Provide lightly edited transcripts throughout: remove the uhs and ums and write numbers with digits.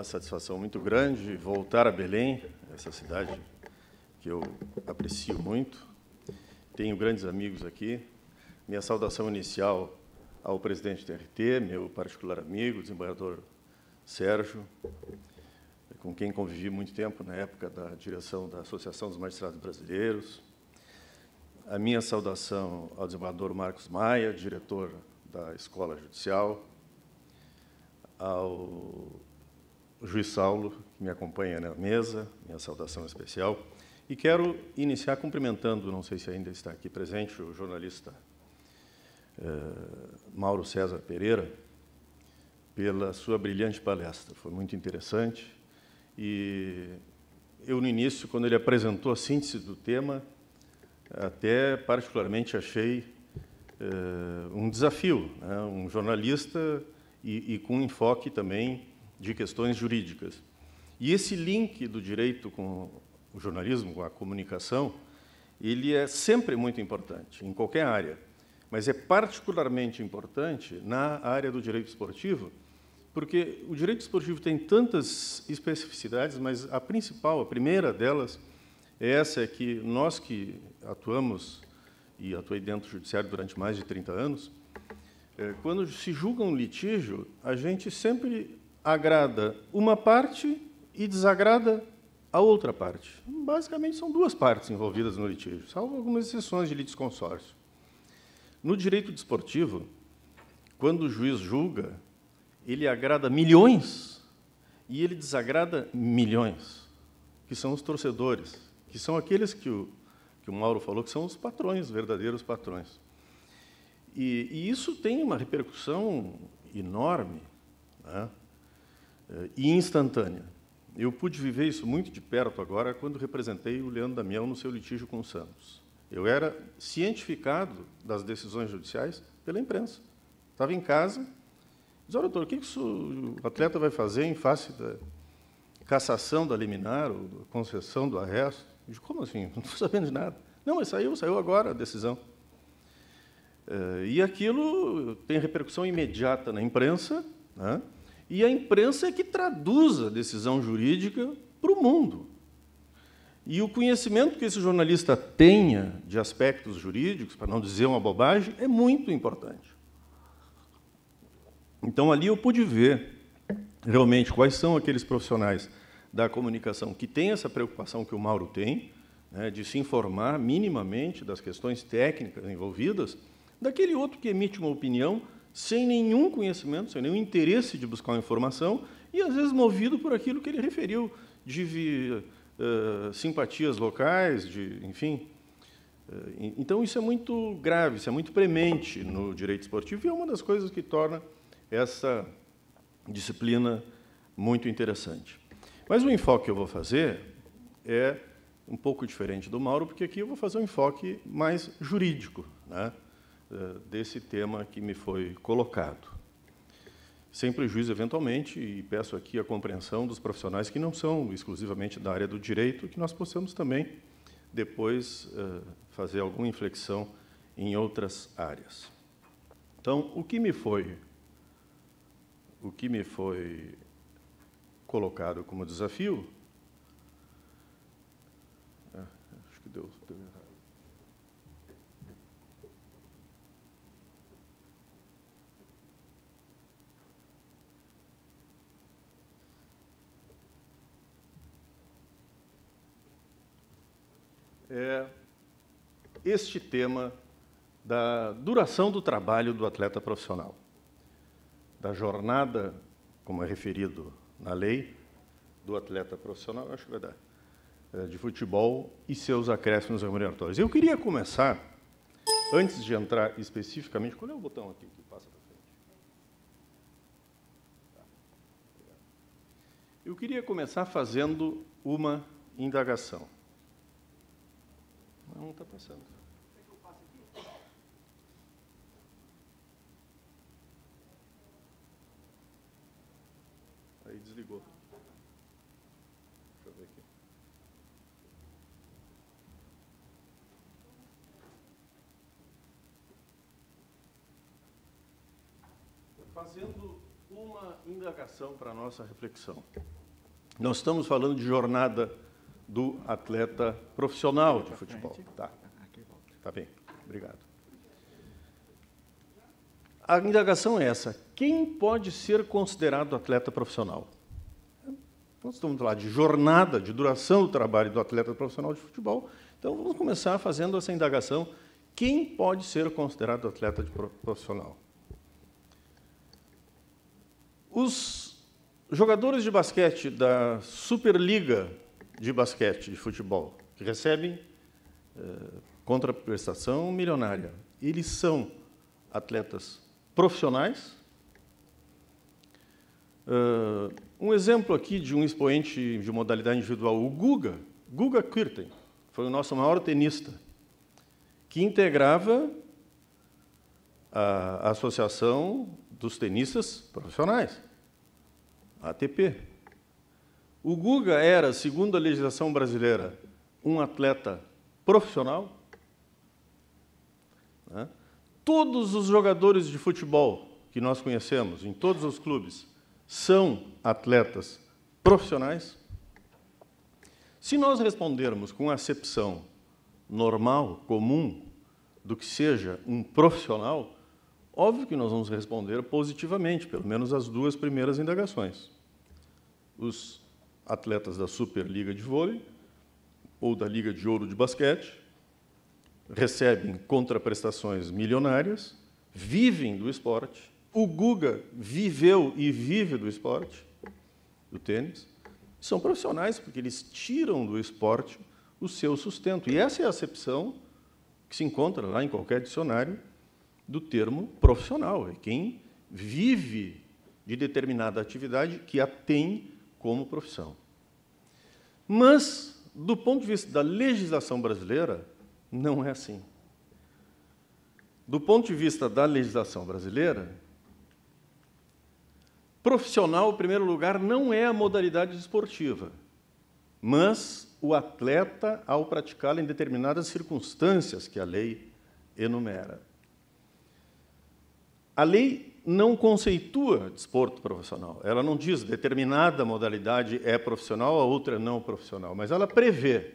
uma satisfação muito grande voltar a Belém, essa cidade que eu aprecio muito. Tenho grandes amigos aqui. Minha saudação inicial ao presidente do TRT, meu particular amigo, o desembargador Sérgio, com quem convivi muito tempo na época da direção da Associação dos Magistrados Brasileiros. A minha saudação ao desembargador Marcos Maia, diretor da Escola Judicial, ao juiz Saulo, que me acompanha na mesa, minha saudação especial. E quero iniciar cumprimentando, não sei se ainda está aqui presente, o jornalista Mauro César Pereira, pela sua brilhante palestra. Foi muito interessante. E eu, no início, quando ele apresentou a síntese do tema, até particularmente achei um desafio, né? Um jornalista e com um enfoque também de questões jurídicas. E esse link do direito com o jornalismo, com a comunicação, ele é sempre muito importante, em qualquer área, mas é particularmente importante na área do direito esportivo, porque o direito esportivo tem tantas especificidades, mas a principal, a primeira delas, é essa, que nós que atuamos, e atuei dentro do judiciário durante mais de 30 anos, quando se julga um litígio, a gente sempre agrada uma parte e desagrada a outra parte. Basicamente, são duas partes envolvidas no litígio, salvo algumas exceções de litisconsórcio. No direito desportivo, quando o juiz julga, ele agrada milhões e ele desagrada milhões, que são os torcedores, que são aqueles que o Mauro falou, que são os patrões, os verdadeiros patrões. E isso tem uma repercussão enorme, né? E instantânea. Eu pude viver isso muito de perto agora, quando representei o Leandro Damião no seu litígio com o Santos. Eu era cientificado das decisões judiciais pela imprensa. Estava em casa, disse, olha, doutor, o que o atleta vai fazer em face da cassação da liminar, ou da concessão do arresto? Eu disse, como assim? Não estou sabendo de nada. Não, mas saiu agora a decisão. E aquilo tem repercussão imediata na imprensa, né? E a imprensa é que traduz a decisão jurídica para o mundo. E o conhecimento que esse jornalista tenha de aspectos jurídicos, para não dizer uma bobagem, é muito importante. Então, ali eu pude ver, realmente, quais são aqueles profissionais da comunicação que têm essa preocupação que o Mauro tem, né, de se informar minimamente das questões técnicas envolvidas, daquele outro que emite uma opinião sem nenhum conhecimento, sem nenhum interesse de buscar uma informação, e, às vezes, movido por aquilo que ele referiu, de simpatias locais, enfim. Então, isso é muito grave, isso é muito premente no direito esportivo, e é uma das coisas que torna essa disciplina muito interessante. Mas o enfoque que eu vou fazer é um pouco diferente do Mauro, porque aqui eu vou fazer um enfoque mais jurídico, né, desse tema que me foi colocado. Sem prejuízo, eventualmente, e peço aqui a compreensão dos profissionais que não são exclusivamente da área do direito, que nós possamos também, depois, fazer alguma inflexão em outras áreas. Então, o que me foi colocado como desafio, acho que deu errado. É este tema da duração do trabalho do atleta profissional, da jornada, como é referido na lei, do atleta profissional, acho que vai dar, de futebol e seus acréscimos remuneratórios. Eu queria começar, antes de entrar especificamente... Qual é o botão aqui que passa para frente? Eu queria começar fazendo uma indagação. Não está passando. Aí desligou. Deixa eu ver aqui. Fazendo uma indagação para a nossa reflexão. Nós estamos falando de jornada do atleta profissional de futebol. Tá bem, obrigado. A indagação é essa: quem pode ser considerado atleta profissional? Nós estamos falando de jornada, de duração do trabalho do atleta profissional de futebol, então vamos começar fazendo essa indagação: quem pode ser considerado atleta profissional? Os jogadores de basquete da Superliga de basquete de futebol, que recebem contraprestação milionária, eles são atletas profissionais. Um exemplo aqui de um expoente de modalidade individual, o Guga Kuerten, foi o nosso maior tenista, que integrava a Associação dos Tenistas Profissionais, a ATP. O Guga era, segundo a legislação brasileira, um atleta profissional. Né? Todos os jogadores de futebol que nós conhecemos, em todos os clubes, são atletas profissionais. Se nós respondermos com a acepção normal, comum, do que seja um profissional, óbvio que nós vamos responder positivamente, pelo menos as duas primeiras indagações. Os atletas da Superliga de vôlei ou da Liga de Ouro de basquete recebem contraprestações milionárias, vivem do esporte. O Guga viveu e vive do esporte, do tênis. São profissionais porque eles tiram do esporte o seu sustento. E essa é a acepção que se encontra lá em qualquer dicionário do termo profissional. É quem vive de determinada atividade que a tem como profissão. Mas, do ponto de vista da legislação brasileira, não é assim. Do ponto de vista da legislação brasileira, profissional, em primeiro lugar, não é a modalidade esportiva, mas o atleta ao praticá-la em determinadas circunstâncias que a lei enumera. A lei não conceitua desporto profissional. Ela não diz determinada modalidade é profissional, a outra não profissional, mas ela prevê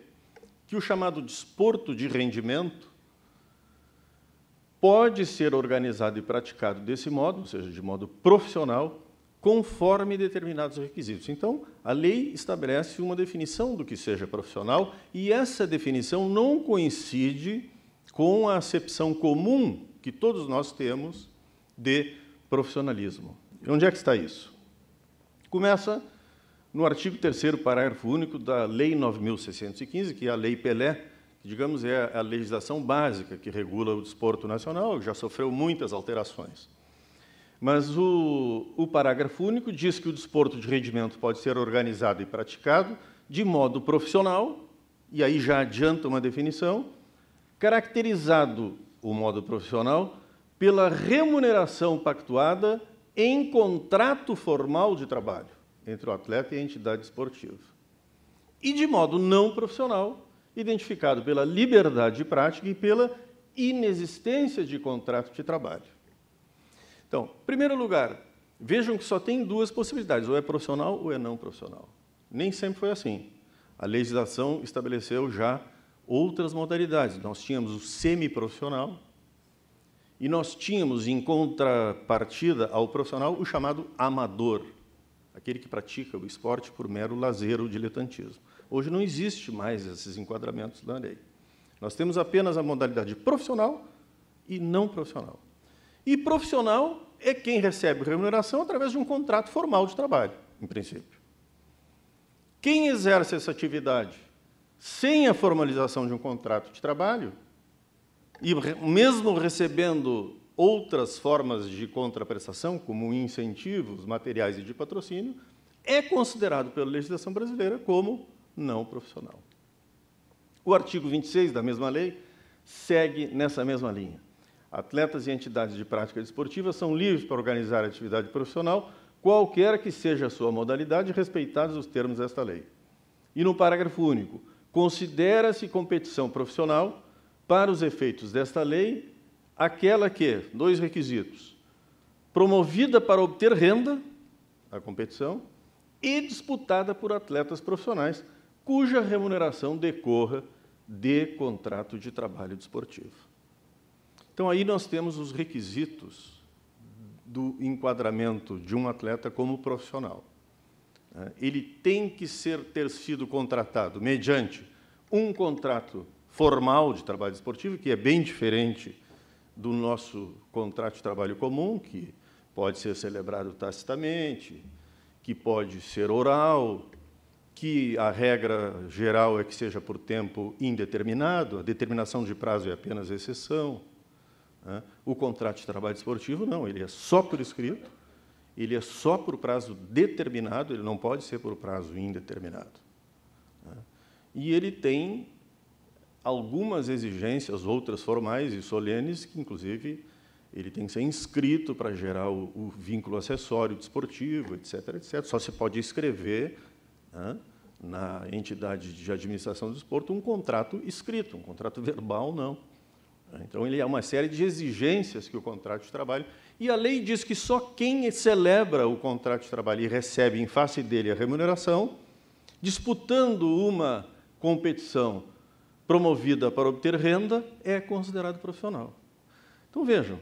que o chamado desporto de rendimento pode ser organizado e praticado desse modo, ou seja, de modo profissional, conforme determinados requisitos. Então, a lei estabelece uma definição do que seja profissional e essa definição não coincide com a acepção comum que todos nós temos de profissionalismo. E onde é que está isso? Começa no artigo 3º, parágrafo único da Lei 9.615, que é a Lei Pelé, que, digamos, é a legislação básica que regula o desporto nacional, já sofreu muitas alterações. Mas o parágrafo único diz que o desporto de rendimento pode ser organizado e praticado de modo profissional, e aí já adianta uma definição, caracterizado o modo profissional pela remuneração pactuada em contrato formal de trabalho entre o atleta e a entidade esportiva. E de modo não profissional, identificado pela liberdade de prática e pela inexistência de contrato de trabalho. Então, em primeiro lugar, vejam que só tem duas possibilidades, ou é profissional ou é não profissional. Nem sempre foi assim. A legislação estabeleceu já outras modalidades. Nós tínhamos o semiprofissional e nós tínhamos, em contrapartida ao profissional, o chamado amador, aquele que pratica o esporte por mero lazer ou diletantismo. Hoje não existe mais esses enquadramentos na lei. Nós temos apenas a modalidade profissional e não profissional. E profissional é quem recebe remuneração através de um contrato formal de trabalho, em princípio. Quem exerce essa atividade sem a formalização de um contrato de trabalho, e mesmo recebendo outras formas de contraprestação, como incentivos materiais e de patrocínio, é considerado pela legislação brasileira como não profissional. O artigo 26 da mesma lei segue nessa mesma linha. Atletas e entidades de prática desportiva são livres para organizar a atividade profissional, qualquer que seja a sua modalidade, respeitados os termos desta lei. E no parágrafo único, considera-se competição profissional, para os efeitos desta lei, aquela que, dois requisitos, promovida para obter renda, a competição e disputada por atletas profissionais, cuja remuneração decorra de contrato de trabalho desportivo. Então, aí nós temos os requisitos do enquadramento de um atleta como profissional. Ele tem que ter sido contratado mediante um contrato formal de trabalho desportivo, que é bem diferente do nosso contrato de trabalho comum, que pode ser celebrado tacitamente, que pode ser oral, que a regra geral é que seja por tempo indeterminado, a determinação de prazo é apenas exceção. O contrato de trabalho desportivo, não, ele é só por escrito, ele é só por prazo determinado, ele não pode ser por prazo indeterminado. E ele tem algumas exigências, outras formais e solenes, que, inclusive, ele tem que ser inscrito para gerar o vínculo acessório desportivo, etc., etc. Só se pode escrever, na entidade de administração do desporto, um contrato escrito, um contrato verbal, não. Então, ele é uma série de exigências que o contrato de trabalho... E a lei diz que só quem celebra o contrato de trabalho e recebe em face dele a remuneração, disputando uma competição promovida para obter renda, é considerado profissional. Então, vejam,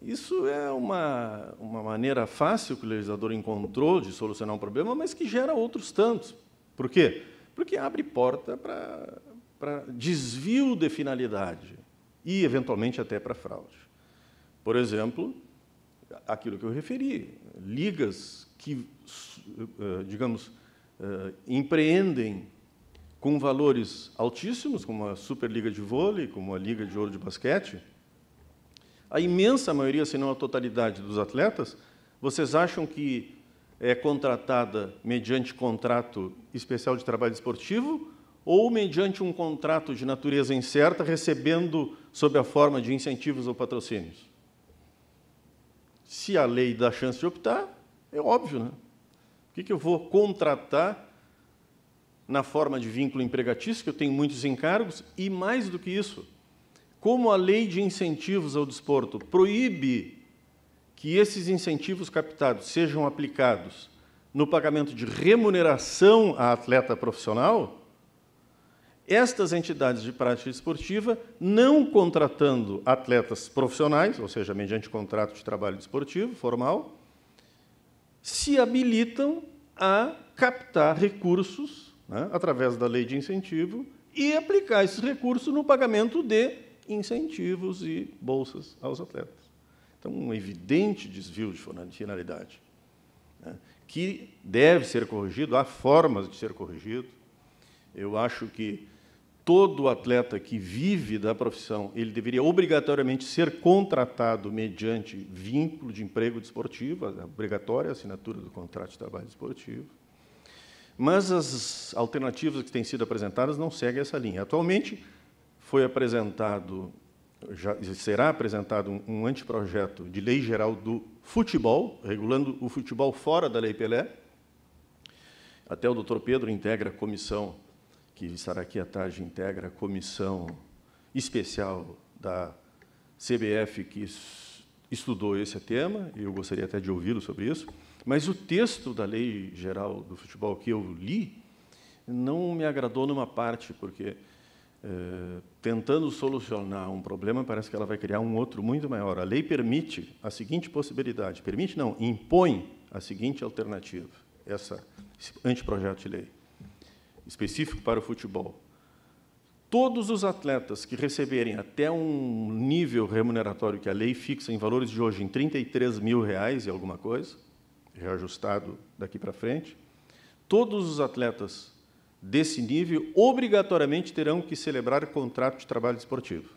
isso é uma maneira fácil que o legislador encontrou de solucionar um problema, mas que gera outros tantos. Por quê? Porque abre porta para desvio de finalidade e, eventualmente, até para fraude. Por exemplo, aquilo que eu referi, ligas que, digamos, empreendem com valores altíssimos, como a Superliga de Vôlei, como a Liga de Ouro de Basquete, a imensa maioria, se não a totalidade dos atletas, vocês acham que é contratada mediante contrato especial de trabalho esportivo ou mediante um contrato de natureza incerta, recebendo sob a forma de incentivos ou patrocínios? Se a lei dá chance de optar, é óbvio, né? Por que eu vou contratar na forma de vínculo empregatício, que eu tenho muitos encargos, e, mais do que isso, como a lei de incentivos ao desporto proíbe que esses incentivos captados sejam aplicados no pagamento de remuneração a atleta profissional, estas entidades de prática esportiva, não contratando atletas profissionais, ou seja, mediante contrato de trabalho desportivo formal, se habilitam a captar recursos, através da lei de incentivo, e aplicar esses recursos no pagamento de incentivos e bolsas aos atletas. Então, um evidente desvio de finalidade, que deve ser corrigido, há formas de ser corrigido. Eu acho que todo atleta que vive da profissão, ele deveria obrigatoriamente ser contratado mediante vínculo de emprego desportivo, obrigatória a assinatura do contrato de trabalho desportivo. Mas as alternativas que têm sido apresentadas não seguem essa linha. Atualmente, foi apresentado, já será apresentado um anteprojeto de lei geral do futebol, regulando o futebol fora da Lei Pelé. Até o doutor Pedro integra a comissão, que estará aqui à tarde, integra a comissão especial da CBF que estudou esse tema, e eu gostaria até de ouvi-lo sobre isso, mas o texto da Lei Geral do Futebol que eu li não me agradou numa parte, porque, tentando solucionar um problema, parece que ela vai criar um outro muito maior. A lei permite a seguinte possibilidade, permite não, impõe a seguinte alternativa, esse anteprojeto de lei, específico para o futebol. Todos os atletas que receberem até um nível remuneratório que a lei fixa em valores de hoje em R$33 mil e alguma coisa, reajustado daqui para frente, todos os atletas desse nível obrigatoriamente terão que celebrar contrato de trabalho desportivo.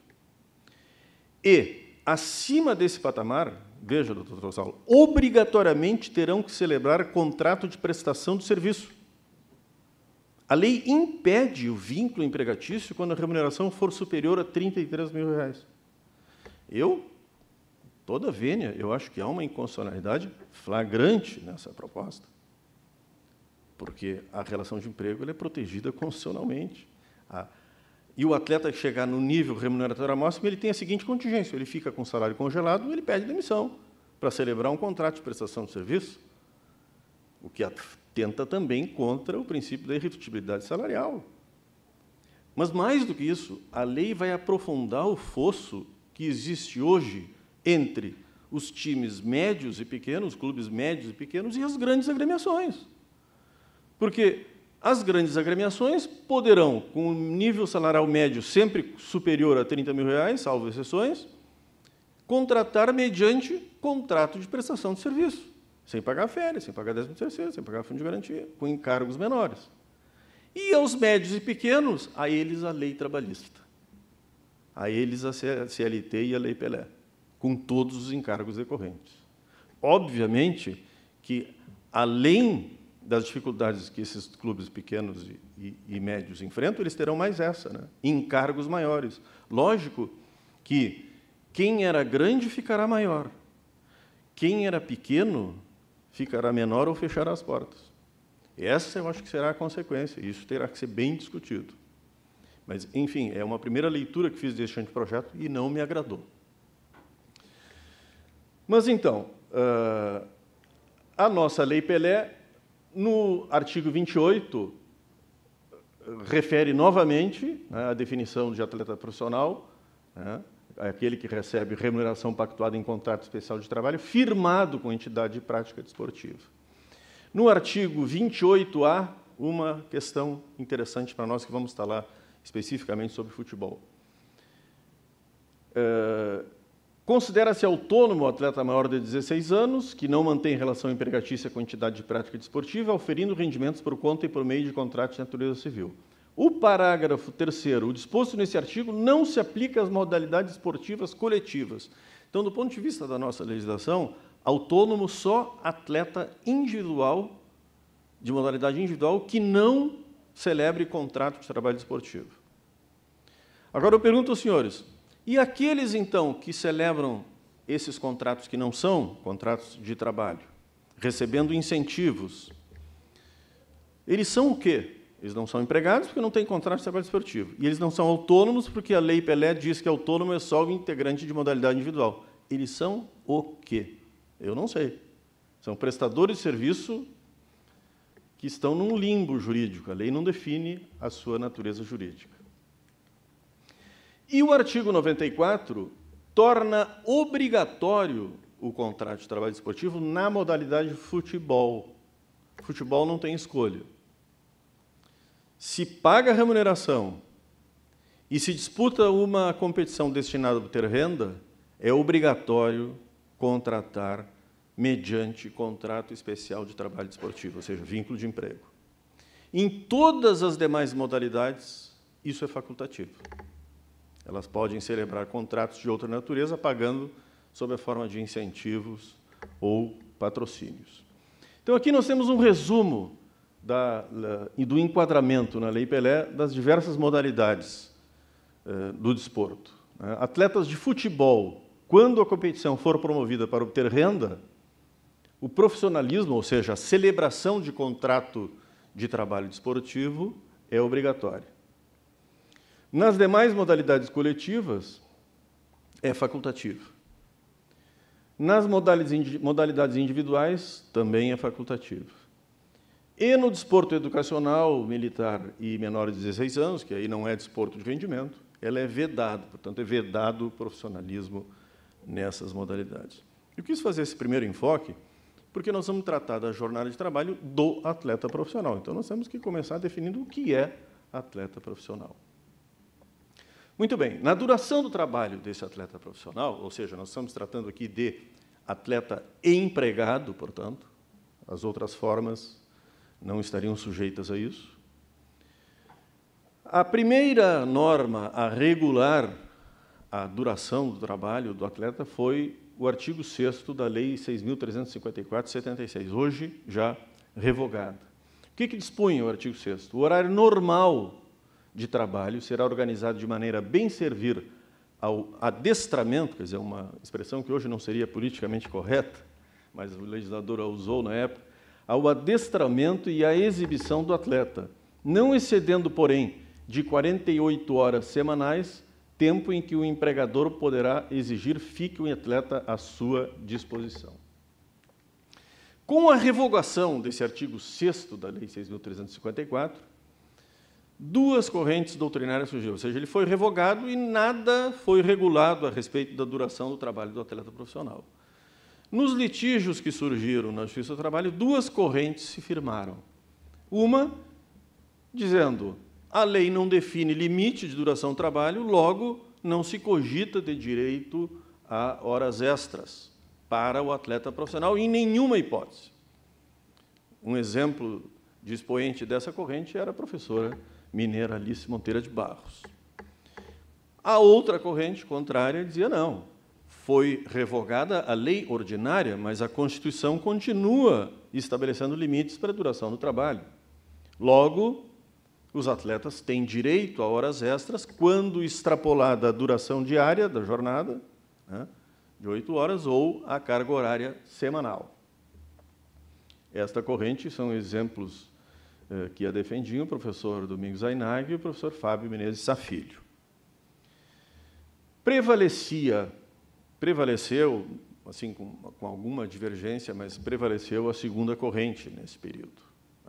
E, acima desse patamar, veja, doutor Trosal, obrigatoriamente terão que celebrar contrato de prestação de serviço. A lei impede o vínculo empregatício quando a remuneração for superior a R$33 mil. Toda vênia, eu acho que há uma inconstitucionalidade flagrante nessa proposta, porque a relação de emprego ela é protegida constitucionalmente. E o atleta que chegar no nível remuneratório máximo, ele tem a seguinte contingência, ele fica com o salário congelado, ele pede demissão para celebrar um contrato de prestação de serviço. o que atenta também contra o princípio da irredutibilidade salarial. Mas, mais do que isso, a lei vai aprofundar o fosso que existe hoje entre os times médios e pequenos, clubes médios e pequenos, e as grandes agremiações. Porque as grandes agremiações poderão, com um nível salarial médio sempre superior a R$30.000, salvo exceções, contratar mediante contrato de prestação de serviço, sem pagar férias, sem pagar 13º, sem pagar fundo de garantia, com encargos menores. E aos médios e pequenos, a eles a lei trabalhista, a eles a CLT e a Lei Pelé, com todos os encargos decorrentes. Obviamente que, além das dificuldades que esses clubes pequenos e médios enfrentam, eles terão mais essa, né? Encargos maiores. Lógico que quem era grande ficará maior, quem era pequeno ficará menor ou fechará as portas. Essa eu acho que será a consequência, e isso terá que ser bem discutido. Mas, enfim, é uma primeira leitura que fiz deste anteprojeto e não me agradou. Mas, então, a nossa Lei Pelé, no artigo 28, refere novamente, né, a definição de atleta profissional, né, aquele que recebe remuneração pactuada em contrato especial de trabalho, firmado com entidade de prática desportiva. No artigo 28A, uma questão interessante para nós, que vamos falar especificamente sobre futebol. Considera-se autônomo o atleta maior de 16 anos, que não mantém relação empregatícia com entidade de prática desportiva, oferindo rendimentos por conta e por meio de contrato de natureza civil. O parágrafo 3º, o disposto nesse artigo, não se aplica às modalidades esportivas coletivas. Então, do ponto de vista da nossa legislação, autônomo só atleta individual, de modalidade individual, que não celebre contrato de trabalho desportivo. Agora, eu pergunto aos senhores, e aqueles, então, que celebram esses contratos que não são contratos de trabalho, recebendo incentivos, eles são o quê? Eles não são empregados porque não têm contrato de trabalho desportivo. E eles não são autônomos porque a Lei Pelé diz que autônomo é só o integrante de modalidade individual. Eles são o quê? Eu não sei. São prestadores de serviço que estão num limbo jurídico. A lei não define a sua natureza jurídica. E o artigo 94 torna obrigatório o contrato de trabalho desportivo na modalidade de futebol. Futebol não tem escolha. Se paga a remuneração e se disputa uma competição destinada a obter renda, é obrigatório contratar mediante contrato especial de trabalho desportivo, ou seja, vínculo de emprego. Em todas as demais modalidades, isso é facultativo. Elas podem celebrar contratos de outra natureza, pagando sob a forma de incentivos ou patrocínios. Então, aqui nós temos um resumo do enquadramento na Lei Pelé das diversas modalidades do desporto. Atletas de futebol, quando a competição for promovida para obter renda, o profissionalismo, ou seja, a celebração de contrato de trabalho desportivo, é obrigatória. Nas demais modalidades coletivas, é facultativo. Nas modalidades individuais, também é facultativo. E no desporto educacional, militar e menor de 16 anos, que aí não é desporto de rendimento, ela é vedada, portanto, é vedado o profissionalismo nessas modalidades. Eu quis fazer esse primeiro enfoque porque nós vamos tratar da jornada de trabalho do atleta profissional. Então, nós temos que começar definindo o que é atleta profissional. Muito bem, na duração do trabalho desse atleta profissional, ou seja, nós estamos tratando aqui de atleta empregado, portanto, as outras formas não estariam sujeitas a isso. A primeira norma a regular a duração do trabalho do atleta foi o artigo 6º da Lei 6.354 de 76, hoje já revogada. O que dispunha o artigo 6º? O horário normal de trabalho será organizado de maneira a bem servir ao adestramento, quer dizer, uma expressão que hoje não seria politicamente correta, mas o legislador a usou na época, ao adestramento e à exibição do atleta, não excedendo, porém, de 48 horas semanais, tempo em que o empregador poderá exigir fique o atleta à sua disposição. Com a revogação desse artigo 6º da Lei 6.354, duas correntes doutrinárias surgiram, ou seja, ele foi revogado e nada foi regulado a respeito da duração do trabalho do atleta profissional. Nos litígios que surgiram na Justiça do Trabalho, duas correntes se firmaram. Uma, dizendo, a lei não define limite de duração do trabalho, logo não se cogita de direito a horas extras para o atleta profissional, em nenhuma hipótese. Um exemplo de expoente dessa corrente era a professora mineira Alice Monteira de Barros. A outra corrente contrária dizia, não, foi revogada a lei ordinária, mas a Constituição continua estabelecendo limites para a duração do trabalho. Logo, os atletas têm direito a horas extras quando extrapolada a duração diária da jornada, né, de 8 horas, ou a carga horária semanal. Esta corrente são exemplos que a defendiam o professor Domingos Zainag e o professor Fábio Menezes Safilho. Prevaleceu, assim, com alguma divergência, mas prevaleceu a segunda corrente nesse período,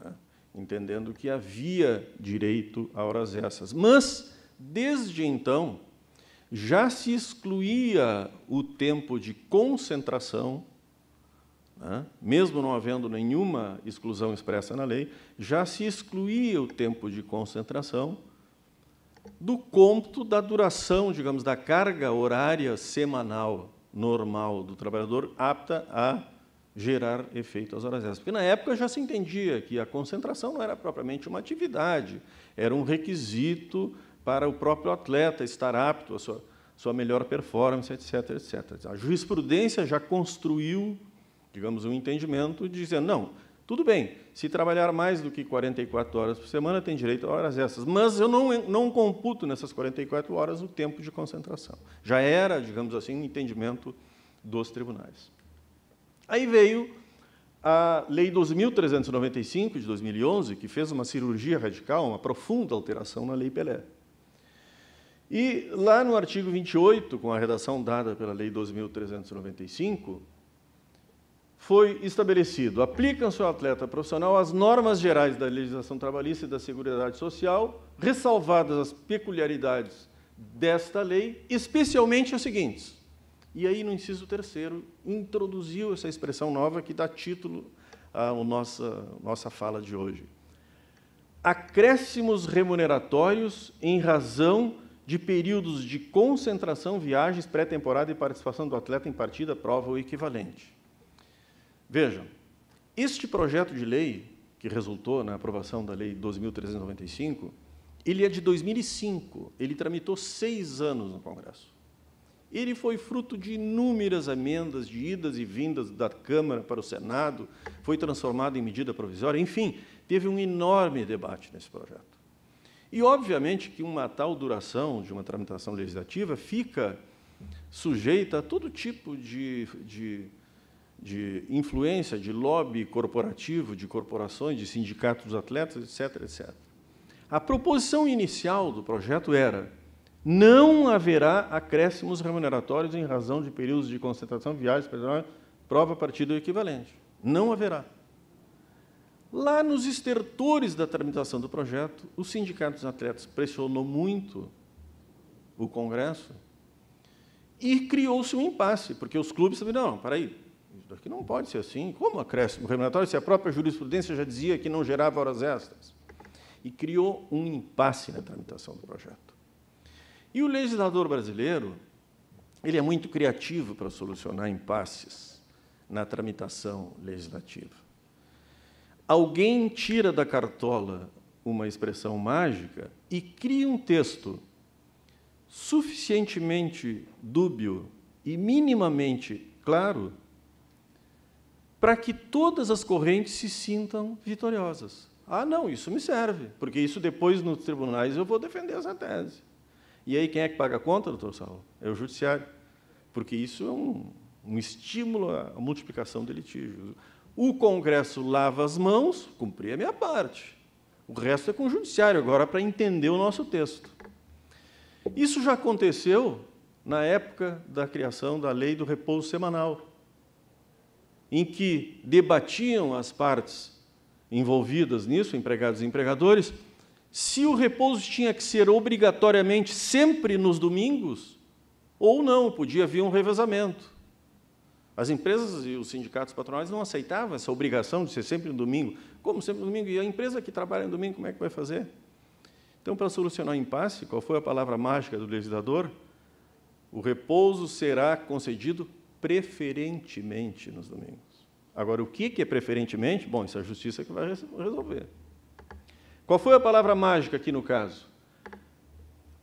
né, entendendo que havia direito a horas extras. Mas, desde então, já se excluía o tempo de concentração, né, mesmo não havendo nenhuma exclusão expressa na lei, já se excluía o tempo de concentração do cômputo da duração, digamos, da carga horária semanal normal do trabalhador apta a gerar efeito às horas extras. Porque, na época, já se entendia que a concentração não era propriamente uma atividade, era um requisito para o próprio atleta estar apto à sua melhor performance, etc., etc. A jurisprudência já construiu, digamos, um entendimento dizendo, não, tudo bem, se trabalhar mais do que 44 horas por semana, tem direito a horas extras, mas eu não computo nessas 44 horas o tempo de concentração. Já era, digamos assim, um entendimento dos tribunais. Aí veio a Lei 12.395, de 2011, que fez uma cirurgia radical, uma profunda alteração na Lei Pelé. E, lá no artigo 28, com a redação dada pela Lei 12.395, foi estabelecido, aplicam-se ao atleta profissional as normas gerais da legislação trabalhista e da Seguridade Social, ressalvadas as peculiaridades desta lei, especialmente as seguintes. E aí, no inciso 3º, introduziu essa expressão nova que dá título à nossa fala de hoje. Acréscimos remuneratórios em razão de períodos de concentração, viagens, pré-temporada e participação do atleta em partida, prova ou equivalente. Vejam, este projeto de lei, que resultou na aprovação da Lei 12.395, ele é de 2005, ele tramitou 6 anos no Congresso. Ele foi fruto de inúmeras emendas, de idas e vindas da Câmara para o Senado, foi transformado em medida provisória, enfim, teve um enorme debate nesse projeto. E, obviamente, que uma tal duração de uma tramitação legislativa fica sujeita a todo tipo de influência, de lobby corporativo, de corporações, de sindicatos dos atletas, etc., etc. A proposição inicial do projeto era: não haverá acréscimos remuneratórios em razão de períodos de concentração, viagens, prova, partida ou equivalente. Não haverá. Lá nos estertores da tramitação do projeto, o Sindicato dos Atletas pressionou muito o Congresso e criou-se um impasse, porque os clubes sabiam, não, peraí, isso daqui não pode ser assim. Como acréscimo remuneratório, se a própria jurisprudência já dizia que não gerava horas extras? E criou um impasse na tramitação do projeto. E o legislador brasileiro, ele é muito criativo para solucionar impasses na tramitação legislativa. Alguém tira da cartola uma expressão mágica e cria um texto suficientemente dúbio e minimamente claro para que todas as correntes se sintam vitoriosas. Ah, não, isso me serve, porque isso depois nos tribunais eu vou defender essa tese. E aí quem é que paga a conta, doutor Saulo? É o judiciário, porque isso é um estímulo à multiplicação de litígios. O Congresso lava as mãos, cumpri a minha parte. O resto é com o judiciário, agora para entender o nosso texto. Isso já aconteceu na época da criação da lei do repouso semanal. em que debatiam as partes envolvidas nisso, empregados e empregadores, se o repouso tinha que ser obrigatoriamente sempre nos domingos ou não, podia haver um revezamento. As empresas e os sindicatos patronais não aceitavam essa obrigação de ser sempre no domingo. Como sempre no domingo? E a empresa que trabalha no domingo, como é que vai fazer? Então, para solucionar o impasse, qual foi a palavra mágica do legislador? O repouso será concedido preferentemente nos domingos. Agora, o que é preferentemente? Bom, isso é a justiça que vai resolver. Qual foi a palavra mágica aqui no caso?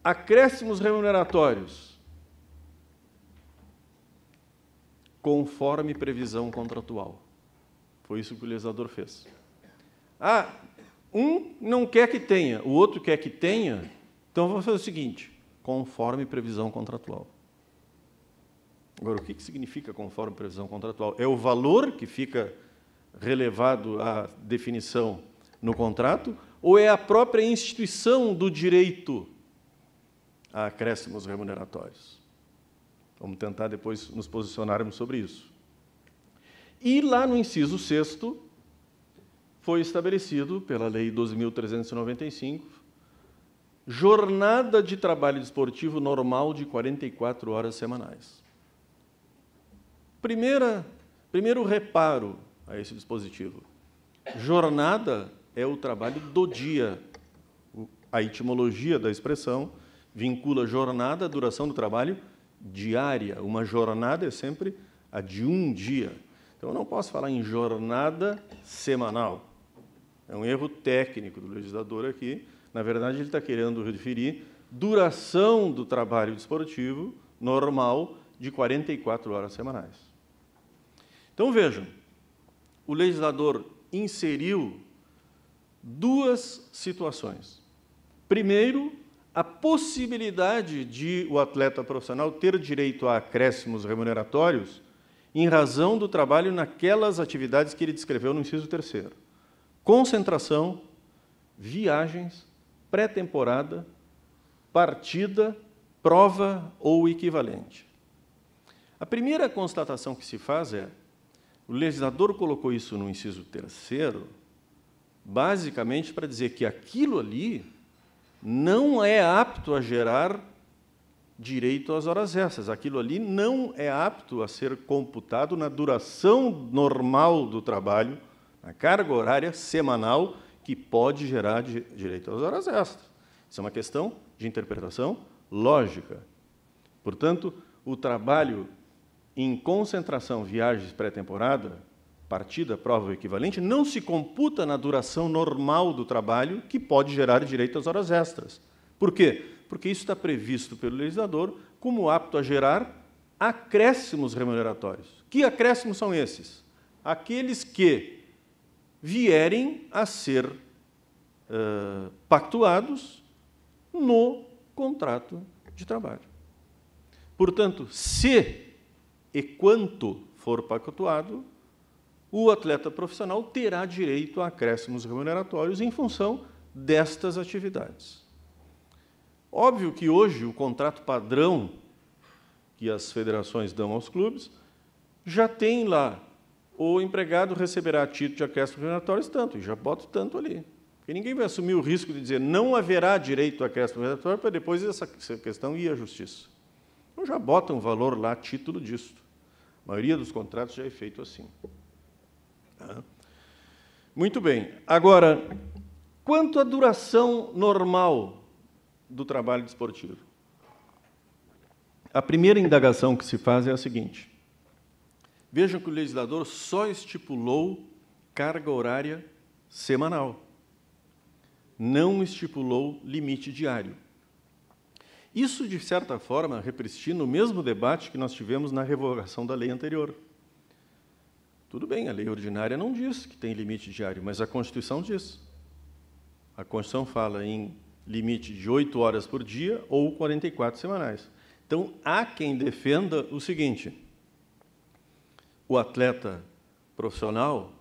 Acréscimos remuneratórios, conforme previsão contratual. Foi isso que o legislador fez. Um não quer que tenha, o outro quer que tenha, então vamos fazer o seguinte, conforme previsão contratual. Agora, o que significa conforme previsão contratual? É o valor que fica relevado à definição no contrato ou é a própria instituição do direito a acréscimos remuneratórios? Vamos tentar depois nos posicionarmos sobre isso. E lá no inciso 6º, foi estabelecido pela Lei 12.395, jornada de trabalho desportivo normal de 44 horas semanais. Primeiro reparo a esse dispositivo. Jornada é o trabalho do dia. A etimologia da expressão vincula jornada à duração do trabalho diária. Uma jornada é sempre a de um dia. Então, eu não posso falar em jornada semanal. É um erro técnico do legislador aqui. Na verdade, ele está querendo referir duração do trabalho desportivo normal de 44 horas semanais. Então, vejam, o legislador inseriu duas situações. Primeiro, a possibilidade de o atleta profissional ter direito a acréscimos remuneratórios em razão do trabalho naquelas atividades que ele descreveu no inciso 3º. Concentração, viagens, pré-temporada, partida, prova ou equivalente. A primeira constatação que se faz é: o legislador colocou isso no inciso 3º, basicamente para dizer que aquilo ali não é apto a gerar direito às horas extras. Aquilo ali não é apto a ser computado na duração normal do trabalho, na carga horária semanal, que pode gerar direito às horas extras. Isso é uma questão de interpretação lógica. Portanto, o trabalho em concentração, viagens pré-temporada, partida, prova ou equivalente, não se computa na duração normal do trabalho, que pode gerar direito às horas extras. Por quê? Porque isso está previsto pelo legislador como apto a gerar acréscimos remuneratórios. Que acréscimos são esses? Aqueles que vierem a ser pactuados no contrato de trabalho. Portanto, se e quanto for pactuado, o atleta profissional terá direito a acréscimos remuneratórios em função destas atividades. Óbvio que hoje o contrato padrão que as federações dão aos clubes já tem lá: o empregado receberá a título de acréscimos remuneratórios tanto, e já bota tanto ali. Porque ninguém vai assumir o risco de dizer não haverá direito a acréscimo remuneratório para depois essa questão ir à justiça. Então já bota um valor lá a título disso. A maioria dos contratos já é feito assim. Muito bem. Agora, quanto à duração normal do trabalho desportivo? A primeira indagação que se faz é a seguinte: vejam que o legislador só estipulou carga horária semanal, não estipulou limite diário. Isso, de certa forma, repristina o mesmo debate que nós tivemos na revogação da lei anterior. Tudo bem, a lei ordinária não diz que tem limite diário, mas a Constituição diz. A Constituição fala em limite de 8 horas por dia ou 44 semanais. Então, há quem defenda o seguinte: o atleta profissional,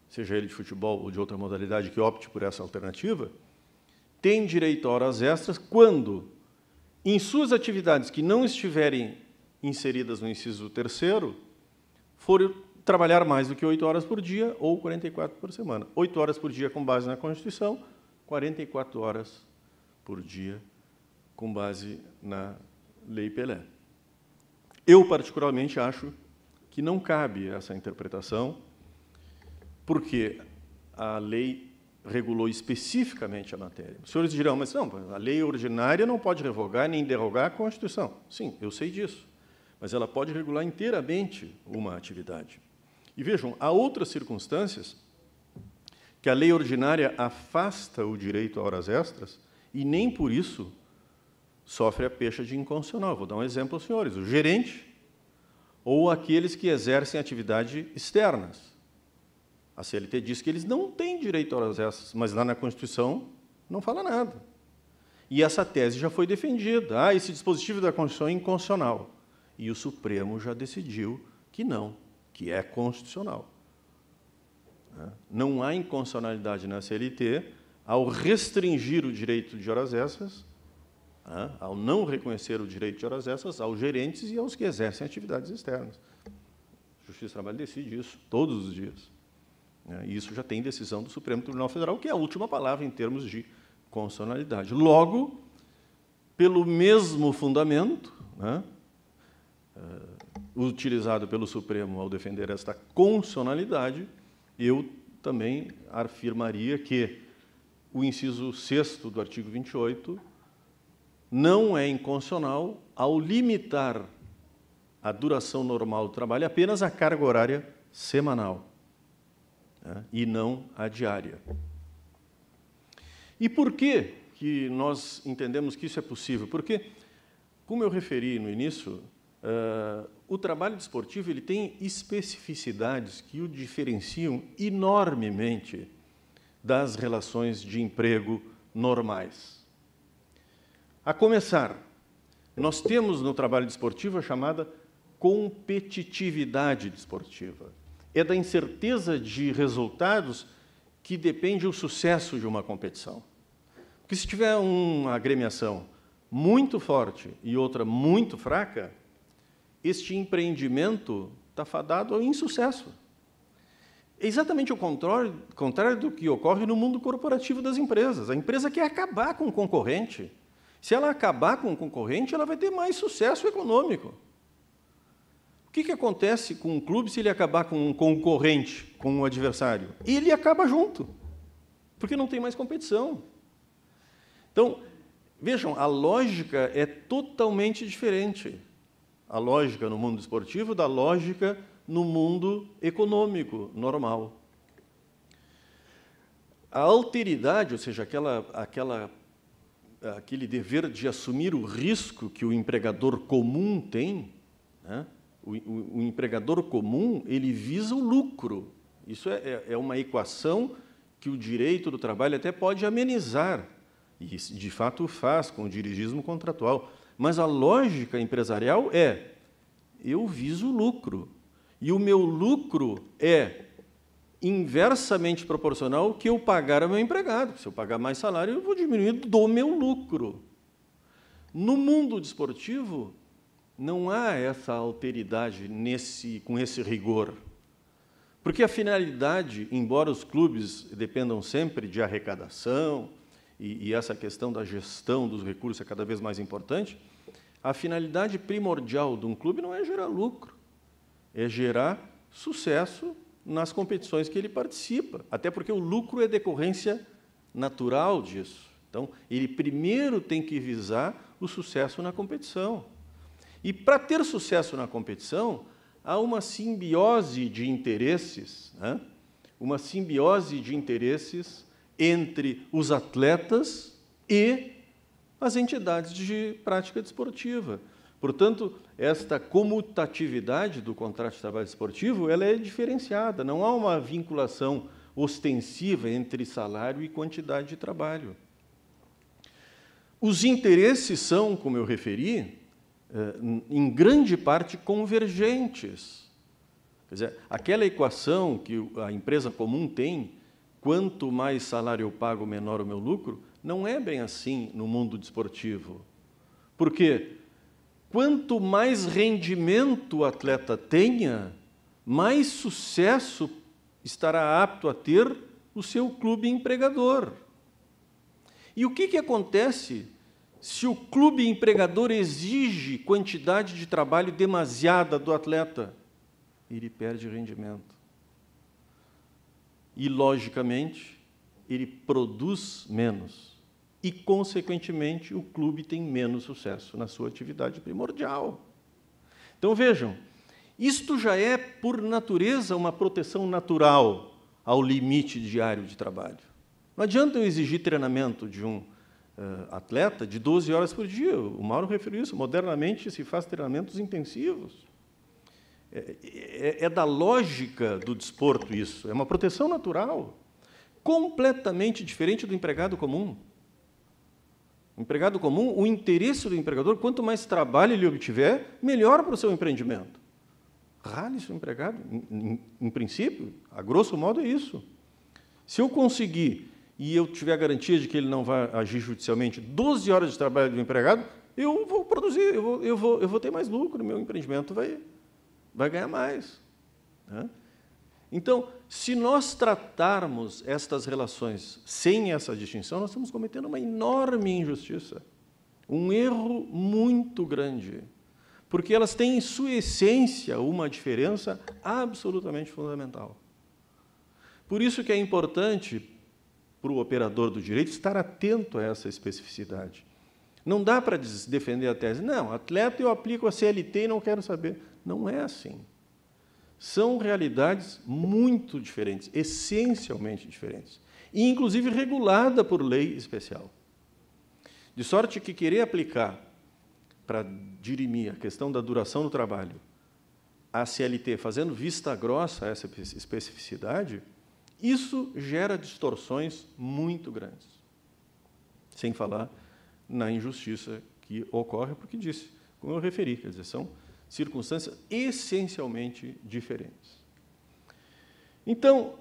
seja ele de futebol ou de outra modalidade que opte por essa alternativa, tem direito a horas extras quando, em suas atividades que não estiverem inseridas no inciso 3º, for trabalhar mais do que 8 horas por dia ou 44 por semana. 8 horas por dia com base na Constituição, 44 horas por dia com base na Lei Pelé. Eu, particularmente, acho que não cabe essa interpretação, porque a lei regulou especificamente a matéria. Os senhores dirão, mas não, a lei ordinária não pode revogar nem derrogar a Constituição. Sim, eu sei disso, mas ela pode regular inteiramente uma atividade. E vejam, há outras circunstâncias que a lei ordinária afasta o direito a horas extras e nem por isso sofre a pecha de inconstitucional. Vou dar um exemplo aos senhores. O gerente ou aqueles que exercem atividades externas. A CLT diz que eles não têm direito a horas extras, mas lá na Constituição não fala nada. E essa tese já foi defendida. Esse dispositivo da Constituição é inconstitucional. E o Supremo já decidiu que não, que é constitucional. Não há inconstitucionalidade na CLT ao restringir o direito de horas extras, ao não reconhecer o direito de horas extras aos gerentes e aos que exercem atividades externas. A Justiça do Trabalho decide isso todos os dias. E isso já tem decisão do Supremo Tribunal Federal, que é a última palavra em termos de constitucionalidade. Logo, pelo mesmo fundamento, utilizado pelo Supremo ao defender esta constitucionalidade, eu também afirmaria que o inciso 6º do artigo 28 não é inconstitucional ao limitar a duração normal do trabalho apenas à carga horária semanal, e não à diária. E por que nós entendemos que isso é possível? Porque, como eu referi no início, o trabalho desportivo ele tem especificidades que o diferenciam enormemente das relações de emprego normais. A começar, nós temos no trabalho desportivo a chamada competitividade desportiva. É da incerteza de resultados que depende o sucesso de uma competição. Porque se tiver uma agremiação muito forte e outra muito fraca, este empreendimento está fadado ao insucesso. É exatamente o contrário do que ocorre no mundo corporativo das empresas. A empresa quer acabar com o concorrente. Se ela acabar com o concorrente, ela vai ter mais sucesso econômico. O que acontece com um clube se ele acabar com um concorrente, com um adversário? Ele acaba junto, porque não tem mais competição. Então, vejam, a lógica é totalmente diferente. A lógica no mundo esportivo da lógica no mundo econômico normal. A alteridade, ou seja, aquele dever de assumir o risco que o empregador comum tem, o empregador comum ele visa o lucro. Isso é uma equação que o direito do trabalho até pode amenizar, e de fato o faz com o dirigismo contratual. Mas a lógica empresarial é: eu viso o lucro, e o meu lucro é inversamente proporcional ao que eu pagar ao meu empregado. Se eu pagar mais salário, eu vou diminuir do meu lucro. No mundo desportivo, não há essa alteridade com esse rigor. Porque a finalidade, embora os clubes dependam sempre de arrecadação, e essa questão da gestão dos recursos é cada vez mais importante, a finalidade primordial de um clube não é gerar lucro, é gerar sucesso nas competições que ele participa, até porque o lucro é decorrência natural disso. Então, ele primeiro tem que visar o sucesso na competição. E, para ter sucesso na competição, há uma simbiose de interesses, uma simbiose de interesses entre os atletas e as entidades de prática desportiva. Portanto, esta comutatividade do contrato de trabalho desportivo ela é diferenciada, não há uma vinculação ostensiva entre salário e quantidade de trabalho. Os interesses são, como eu referi, em grande parte convergentes. Quer dizer, aquela equação que a empresa comum tem, quanto mais salário eu pago, menor o meu lucro, não é bem assim no mundo desportivo. Por quê? Quanto mais rendimento o atleta tenha, mais sucesso estará apto a ter o seu clube empregador. E o que acontece se o clube empregador exige quantidade de trabalho demasiada do atleta? Ele perde rendimento. E, logicamente, ele produz menos. E, consequentemente, o clube tem menos sucesso na sua atividade primordial. Então, vejam, isto já é, por natureza, uma proteção natural ao limite diário de trabalho. Não adianta eu exigir treinamento de um atleta de 12 horas por dia. O Mauro referiu isso. Modernamente, se faz treinamentos intensivos. É da lógica do desporto isso. É uma proteção natural, completamente diferente do empregado comum. O empregado comum, o interesse do empregador, quanto mais trabalho ele obtiver, melhor para o seu empreendimento. Rale seu empregado, em princípio, a grosso modo é isso. Se eu conseguir, e eu tiver a garantia de que ele não vai agir judicialmente, 12 horas de trabalho do empregado, eu vou produzir, eu vou ter mais lucro, meu empreendimento vai ganhar mais. Né? Então, se nós tratarmos estas relações sem essa distinção, nós estamos cometendo uma enorme injustiça, um erro muito grande, porque elas têm em sua essência uma diferença absolutamente fundamental. Por isso que é importante para o operador do direito estar atento a essa especificidade. Não dá para defender a tese, não, atleta eu aplico a CLT e não quero saber. Não é assim. São realidades muito diferentes, essencialmente diferentes, e, inclusive, regulada por lei especial. De sorte que querer aplicar, para dirimir a questão da duração do trabalho, a CLT, fazendo vista grossa a essa especificidade, isso gera distorções muito grandes. Sem falar na injustiça que ocorre, porque disse, como eu referi, quer dizer, são circunstâncias essencialmente diferentes. Então,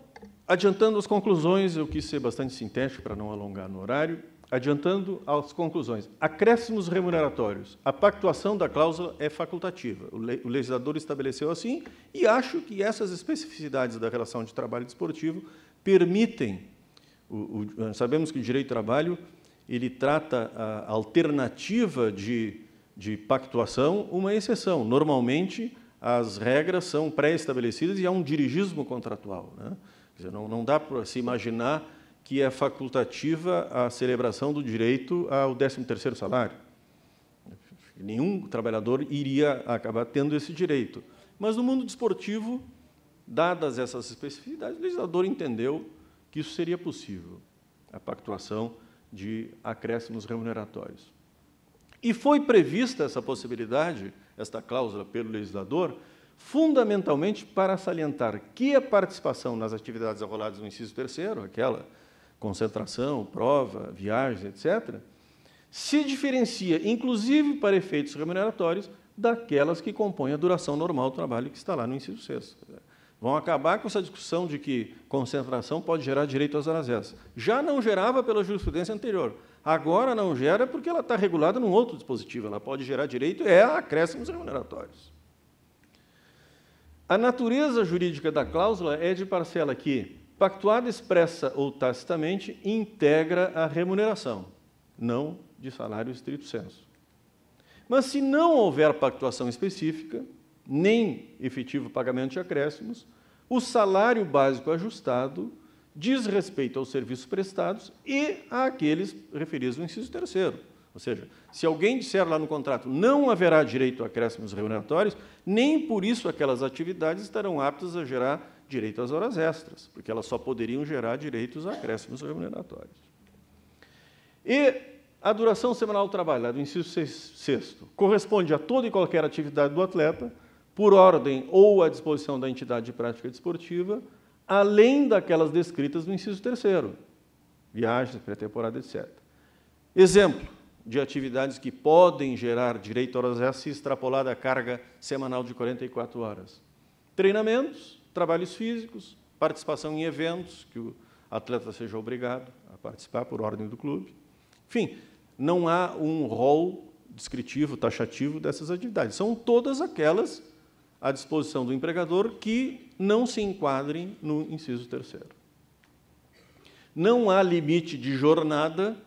adiantando as conclusões, eu quis ser bastante sintético para não alongar no horário, adiantando as conclusões. Acréscimos remuneratórios. A pactuação da cláusula é facultativa. O legislador estabeleceu assim e acho que essas especificidades da relação de trabalho desportivo permitem. Sabemos que o direito do trabalho ele trata a alternativa de pactuação uma exceção. Normalmente, as regras são pré-estabelecidas e há um dirigismo contratual. Né? Quer dizer, não dá para se imaginar que é facultativa a celebração do direito ao 13º salário. Nenhum trabalhador iria acabar tendo esse direito. Mas, no mundo desportivo, dadas essas especificidades, o legislador entendeu que isso seria possível, a pactuação de acréscimos remuneratórios. E foi prevista essa possibilidade, esta cláusula, pelo legislador, fundamentalmente para salientar que a participação nas atividades arroladas no inciso 3º, aquela concentração, prova, viagens, etc., se diferencia, inclusive para efeitos remuneratórios, daquelas que compõem a duração normal do trabalho que está lá no inciso 6º. Vão acabar com essa discussão de que concentração pode gerar direito às horas extras. Já não gerava pela jurisprudência anterior. Agora não gera porque ela está regulada num outro dispositivo. Ela pode gerar direito a acréscimos remuneratórios. A natureza jurídica da cláusula é de parcela que, pactuada expressa ou tacitamente, integra a remuneração, não de salário estrito sensu. Mas, se não houver pactuação específica, nem efetivo pagamento de acréscimos, o salário básico ajustado diz respeito aos serviços prestados e àqueles referidos no inciso 3º. Ou seja, se alguém disser lá no contrato não haverá direito a acréscimos remuneratórios, nem por isso aquelas atividades estarão aptas a gerar direito às horas extras, porque elas só poderiam gerar direitos a acréscimos remuneratórios. E a duração semanal do trabalho, lá do inciso 6º, corresponde a toda e qualquer atividade do atleta, por ordem ou à disposição da entidade de prática desportiva, além daquelas descritas no inciso 3º, viagens, pré-temporada, etc. Exemplo de atividades que podem gerar direito a horas extras se extrapolada a carga semanal de 44 horas. Treinamentos, trabalhos físicos, participação em eventos, que o atleta seja obrigado a participar por ordem do clube. Enfim, não há um rol descritivo, taxativo dessas atividades. São todas aquelas à disposição do empregador que não se enquadrem no inciso 3º. Não há limite de jornada,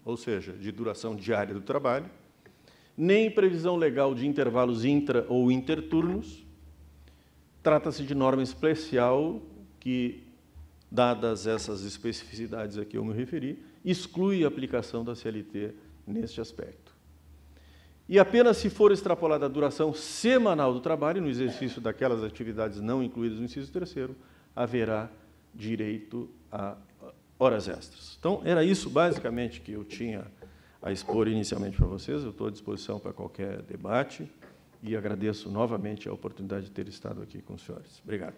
ou seja, de duração diária do trabalho, nem previsão legal de intervalos intra- ou interturnos. Trata-se de norma especial que, dadas essas especificidades a que eu me referi, exclui a aplicação da CLT neste aspecto. E apenas se for extrapolada a duração semanal do trabalho, no exercício daquelas atividades não incluídas no inciso 3º, haverá direito a horas extras. Então, era isso, basicamente, que eu tinha a expor inicialmente para vocês. Eu estou à disposição para qualquer debate e agradeço novamente a oportunidade de ter estado aqui com os senhores. Obrigado.